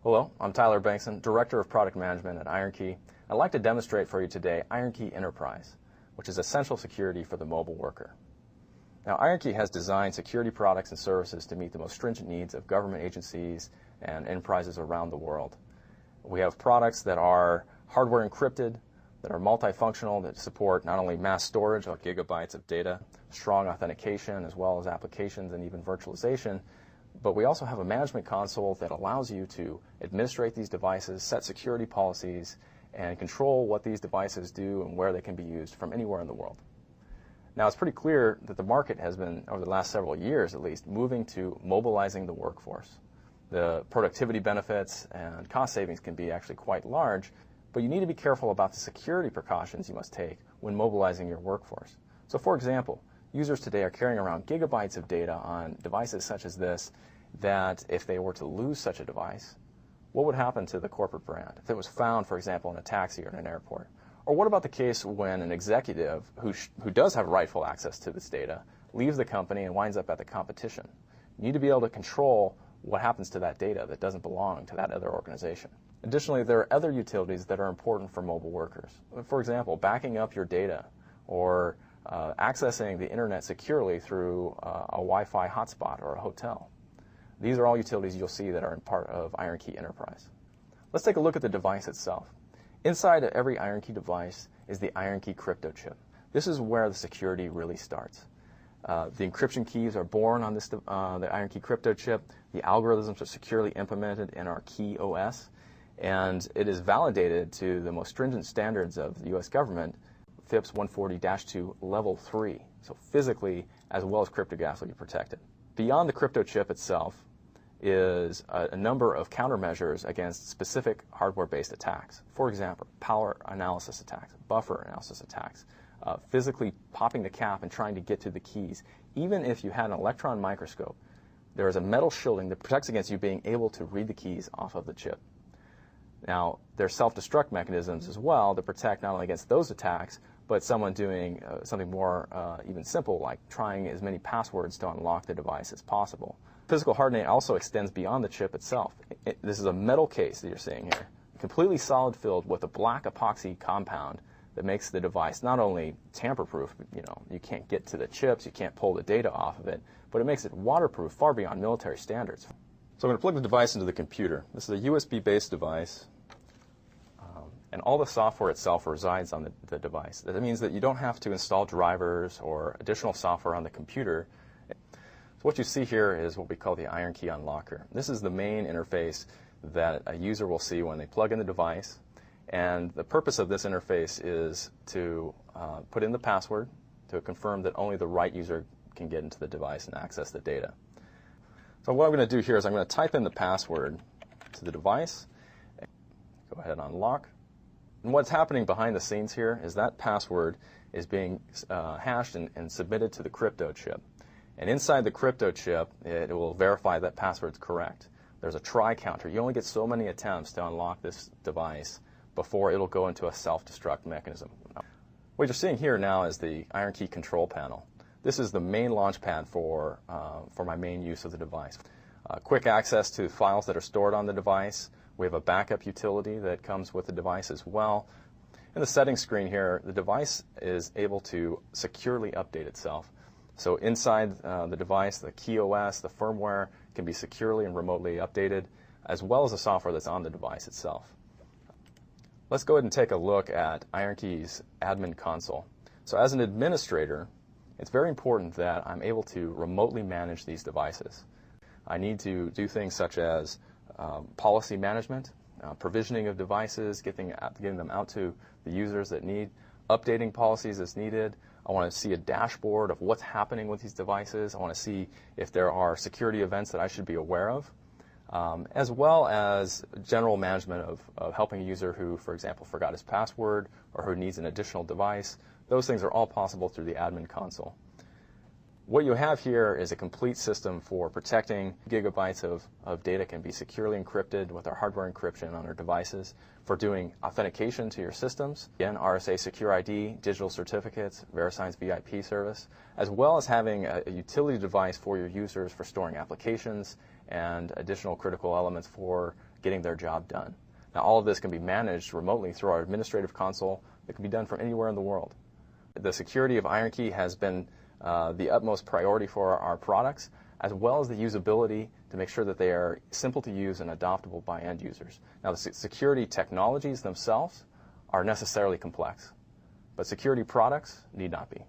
Hello, I'm Tyler Bankson, Director of Product Management at IronKey. I'd like to demonstrate for you today IronKey Enterprise, which is essential security for the mobile worker. Now, IronKey has designed security products and services to meet the most stringent needs of government agencies and enterprises around the world. We have products that are hardware encrypted, that are multifunctional, that support not only mass storage of gigabytes of data, strong authentication, as well as applications and even virtualization, but we also have a management console that allows you to administrate these devices, set security policies, and control what these devices do and where they can be used from anywhere in the world. Now, it's pretty clear that the market has been, over the last several years at least, moving to mobilizing the workforce. The productivity benefits and cost savings can be actually quite large, but you need to be careful about the security precautions you must take when mobilizing your workforce. So, for example, users today are carrying around gigabytes of data on devices such as this, that if they were to lose such a device, what would happen to the corporate brand if it was found, for example, in a taxi or in an airport? Or what about the case when an executive who does have rightful access to this data leaves the company and winds up at the competition? You need to be able to control what happens to that data that doesn't belong to that other organization. Additionally, there are other utilities that are important for mobile workers. For example, backing up your data or accessing the internet securely through a Wi-Fi hotspot or a hotel. These are all utilities you'll see that are in part of IronKey Enterprise. Let's take a look at the device itself. Inside of every IronKey device is the IronKey crypto chip. This is where the security really starts. The encryption keys are born on the IronKey crypto chip. The algorithms are securely implemented in our key OS, and it is validated to the most stringent standards of the U.S. government, FIPS 140-2 Level 3, so physically as well as cryptographically protected. Beyond the crypto chip itself is a number of countermeasures against specific hardware-based attacks. For example, power analysis attacks, buffer analysis attacks, physically popping the cap and trying to get to the keys. Even if you had an electron microscope, there is a metal shielding that protects against you being able to read the keys off of the chip. Now, there are self-destruct mechanisms as well that protect not only against those attacks, but someone doing something more even simple, like trying as many passwords to unlock the device as possible. Physical hardening also extends beyond the chip itself. This is a metal case that you're seeing here, completely solid filled with a black epoxy compound that makes the device not only tamper-proof, you can't get to the chips, you can't pull the data off of it, but it makes it waterproof far beyond military standards. So I'm going to plug the device into the computer. This is a USB-based device, and all the software itself resides on the device. That means that you don't have to install drivers or additional software on the computer. So what you see here is what we call the IronKey Unlocker. This is the main interface that a user will see when they plug in the device. And the purpose of this interface is to put in the password to confirm that only the right user can get into the device and access the data. So what I'm going to do here is I'm going to type in the password to the device. Go ahead and unlock. And what's happening behind the scenes here is that password is being hashed and submitted to the crypto chip. And inside the crypto chip, it will verify that password's correct. There's a try counter. You only get so many attempts to unlock this device before it'll go into a self-destruct mechanism. What you're seeing here now is the IronKey control panel. This is the main launch pad for my main use of the device. Quick access to files that are stored on the device. We have a backup utility that comes with the device as well. In the settings screen here, the device is able to securely update itself. So inside the device, the key OS, the firmware can be securely and remotely updated, as well as the software that's on the device itself. Let's go ahead and take a look at IronKey's admin console. So as an administrator, it's very important that I'm able to remotely manage these devices. I need to do things such as policy management, provisioning of devices, getting them out to the users that need, updating policies as needed. I want to see a dashboard of what's happening with these devices. I want to see if there are security events that I should be aware of, as well as general management of helping a user who, for example, forgot his password or who needs an additional device. Those things are all possible through the admin console. What you have here is a complete system for protecting gigabytes of data can be securely encrypted with our hardware encryption on our devices, for doing authentication to your systems, again, RSA Secure ID, digital certificates, VeriSign's VIP service, as well as having a utility device for your users for storing applications and additional critical elements for getting their job done. Now, all of this can be managed remotely through our administrative console that can be done from anywhere in the world. The security of IronKey has been the utmost priority for our products, as well as the usability to make sure that they are simple to use and adoptable by end users. Now, the security technologies themselves are necessarily complex, but security products need not be.